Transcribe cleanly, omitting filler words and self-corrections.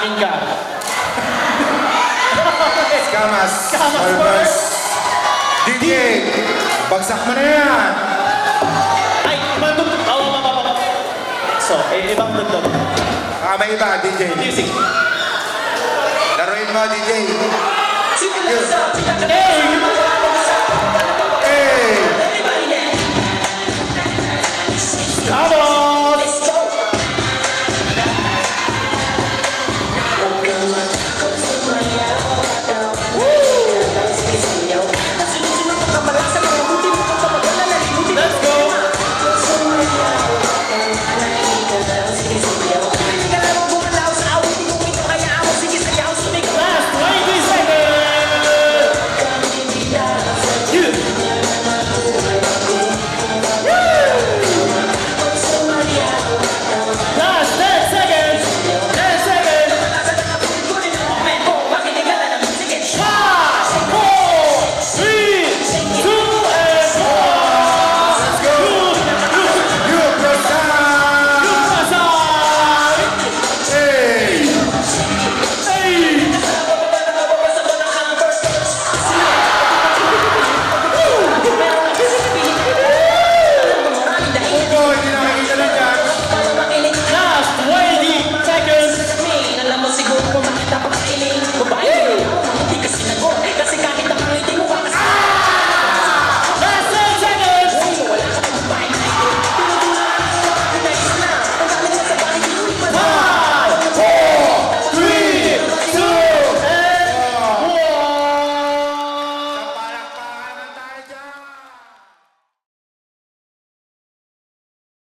akin ka. Kamas. Kamas Albers. DJ, bagsak mo na yan. Ay, mandog. So, ibang tugtog. May iba, DJ. Music. Laruin mo, DJ. Hey!